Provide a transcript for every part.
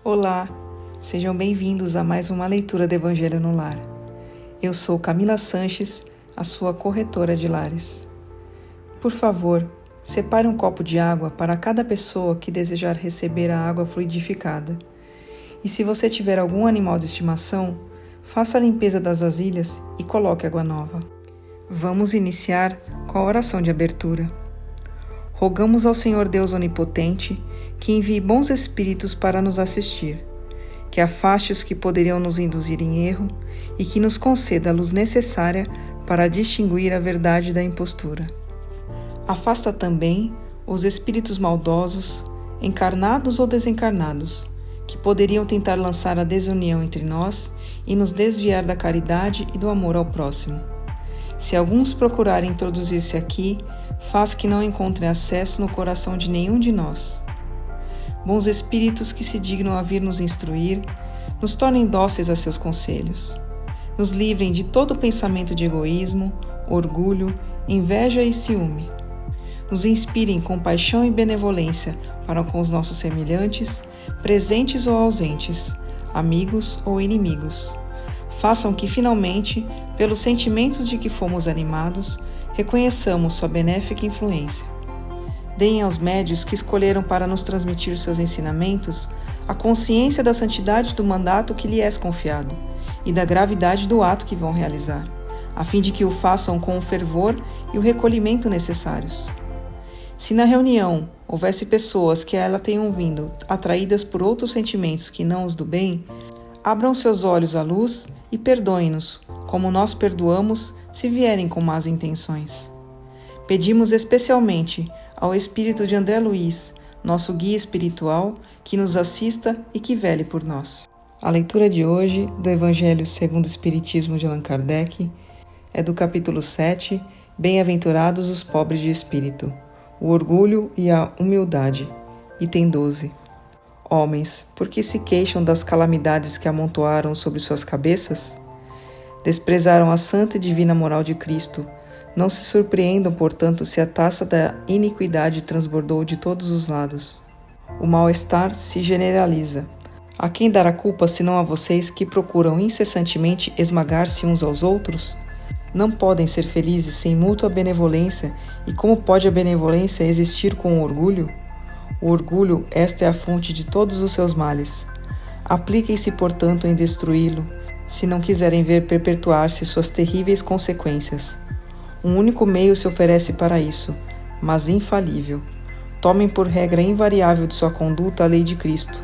Olá, sejam bem-vindos a mais uma leitura do Evangelho no Lar. Eu sou Camila Sanches, a sua corretora de lares. Por favor, separe um copo de água para cada pessoa que desejar receber a água fluidificada. E se você tiver algum animal de estimação, faça a limpeza das vasilhas e coloque água nova. Vamos iniciar com a oração de abertura. Rogamos ao Senhor Deus Onipotente que envie bons espíritos para nos assistir, que afaste os que poderiam nos induzir em erro e que nos conceda a luz necessária para distinguir a verdade da impostura. Afasta também os espíritos maldosos, encarnados ou desencarnados, que poderiam tentar lançar a desunião entre nós e nos desviar da caridade e do amor ao próximo. Se alguns procurarem introduzir-se aqui, faz que não encontrem acesso no coração de nenhum de nós. Bons espíritos que se dignam a vir nos instruir, nos tornem dóceis a seus conselhos. Nos livrem de todo pensamento de egoísmo, orgulho, inveja e ciúme. Nos inspirem compaixão e benevolência para com os nossos semelhantes, presentes ou ausentes, amigos ou inimigos. Façam que, finalmente, pelos sentimentos de que fomos animados, reconheçamos sua benéfica influência. Deem aos médios que escolheram para nos transmitir seus ensinamentos a consciência da santidade do mandato que lhe é confiado e da gravidade do ato que vão realizar, a fim de que o façam com o fervor e o recolhimento necessários. Se na reunião houvesse pessoas que a ela tenham vindo atraídas por outros sentimentos que não os do bem, abram seus olhos à luz e perdoem-nos, como nós perdoamos se vierem com más intenções. Pedimos especialmente ao espírito de André Luiz, nosso guia espiritual, que nos assista e que vele por nós. A leitura de hoje do Evangelho segundo o Espiritismo de Allan Kardec é do capítulo 7, Bem-aventurados os pobres de espírito, o orgulho e a humildade, item 12. Homens, por que se queixam das calamidades que amontoaram sobre suas cabeças? Desprezaram a santa e divina moral de Cristo. Não se surpreendam, portanto, se a taça da iniquidade transbordou de todos os lados. O mal-estar se generaliza. A quem dar a culpa senão a vocês que procuram incessantemente esmagar-se uns aos outros? Não podem ser felizes sem mútua benevolência, e como pode a benevolência existir com o orgulho? O orgulho, esta é a fonte de todos os seus males. Apliquem-se, portanto, em destruí-lo, se não quiserem ver perpetuar-se suas terríveis consequências. Um único meio se oferece para isso, mas infalível. Tomem por regra invariável de sua conduta a lei de Cristo,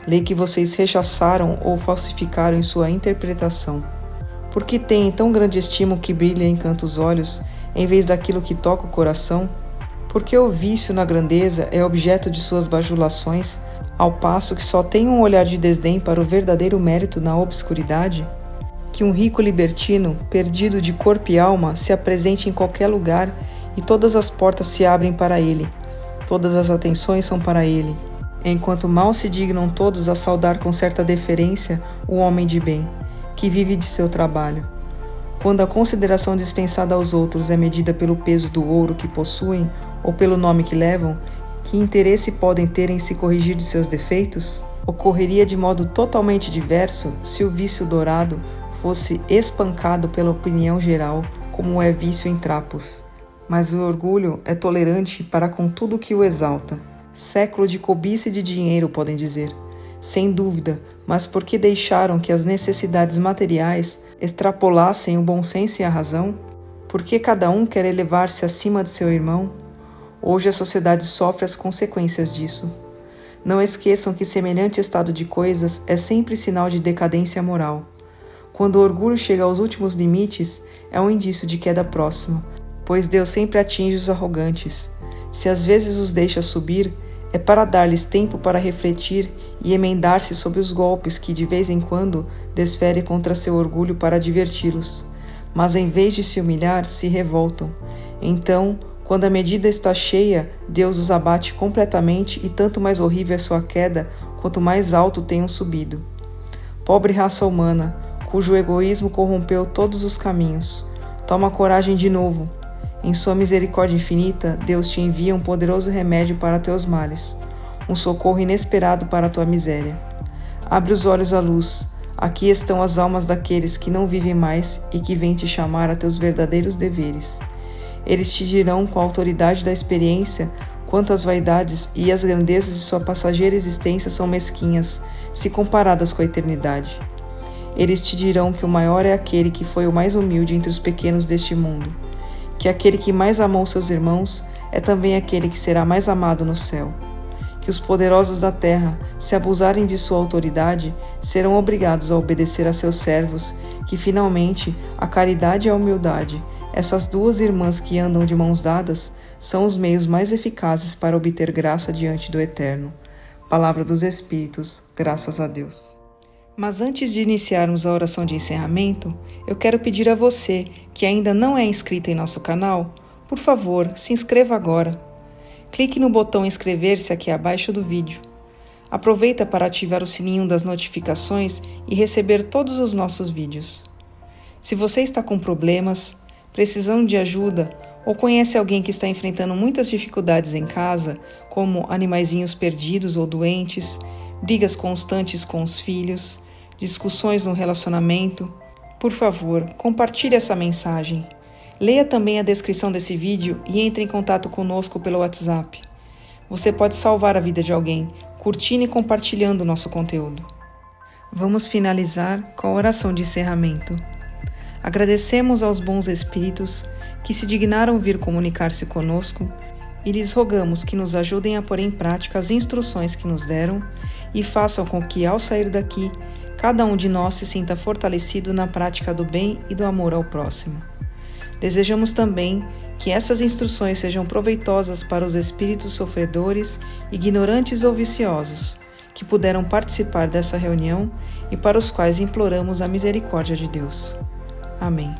lei que vocês rechaçaram ou falsificaram em sua interpretação. Por que têm tão grande estima que brilha e encanta os olhos, em vez daquilo que toca o coração? Porque o vício na grandeza é objeto de suas bajulações, ao passo que só tem um olhar de desdém para o verdadeiro mérito na obscuridade? Que um rico libertino, perdido de corpo e alma, se apresente em qualquer lugar e todas as portas se abrem para ele, todas as atenções são para ele, enquanto mal se dignam todos a saudar com certa deferência o homem de bem, que vive de seu trabalho. Quando a consideração dispensada aos outros é medida pelo peso do ouro que possuem ou pelo nome que levam, que interesse podem ter em se corrigir de seus defeitos? Ocorreria de modo totalmente diverso se o vício dourado fosse espancado pela opinião geral, como é vício em trapos. Mas o orgulho é tolerante para com tudo que o exalta. Século de cobiça e de dinheiro, podem dizer. Sem dúvida, mas por que deixaram que as necessidades materiais extrapolassem o bom senso e a razão? Por que cada um quer elevar-se acima de seu irmão? Hoje a sociedade sofre as consequências disso. Não esqueçam que semelhante estado de coisas é sempre sinal de decadência moral. Quando o orgulho chega aos últimos limites, é um indício de queda próxima, pois Deus sempre atinge os arrogantes. Se às vezes os deixa subir, é para dar-lhes tempo para refletir e emendar-se sobre os golpes que de vez em quando desfere contra seu orgulho para diverti-los. Mas em vez de se humilhar, se revoltam. Então, quando a medida está cheia, Deus os abate completamente e tanto mais horrível é sua queda, quanto mais alto tenham subido. Pobre raça humana, cujo egoísmo corrompeu todos os caminhos, toma coragem de novo. Em sua misericórdia infinita, Deus te envia um poderoso remédio para teus males, um socorro inesperado para a tua miséria. Abre os olhos à luz. Aqui estão as almas daqueles que não vivem mais e que vêm te chamar a teus verdadeiros deveres. Eles te dirão com a autoridade da experiência quanto as vaidades e as grandezas de sua passageira existência são mesquinhas, se comparadas com a eternidade. Eles te dirão que o maior é aquele que foi o mais humilde entre os pequenos deste mundo, que aquele que mais amou seus irmãos é também aquele que será mais amado no céu, que os poderosos da terra, se abusarem de sua autoridade, serão obrigados a obedecer a seus servos, que finalmente a caridade e a humildade, essas duas irmãs que andam de mãos dadas, são os meios mais eficazes para obter graça diante do Eterno. Palavra dos Espíritos, graças a Deus. Mas antes de iniciarmos a oração de encerramento, eu quero pedir a você, que ainda não é inscrito em nosso canal, por favor, se inscreva agora. Clique no botão inscrever-se aqui abaixo do vídeo. Aproveita para ativar o sininho das notificações e receber todos os nossos vídeos. Se você está com problemas, precisando de ajuda ou conhece alguém que está enfrentando muitas dificuldades em casa, como animaizinhos perdidos ou doentes, brigas constantes com os filhos, discussões no relacionamento, por favor, compartilhe essa mensagem. Leia também a descrição desse vídeo e entre em contato conosco pelo WhatsApp. Você pode salvar a vida de alguém, curtindo e compartilhando o nosso conteúdo. Vamos finalizar com a oração de encerramento. Agradecemos aos bons espíritos que se dignaram vir comunicar-se conosco e lhes rogamos que nos ajudem a pôr em prática as instruções que nos deram e façam com que, ao sair daqui, cada um de nós se sinta fortalecido na prática do bem e do amor ao próximo. Desejamos também que essas instruções sejam proveitosas para os espíritos sofredores, ignorantes ou viciosos, que puderam participar dessa reunião e para os quais imploramos a misericórdia de Deus. Amém.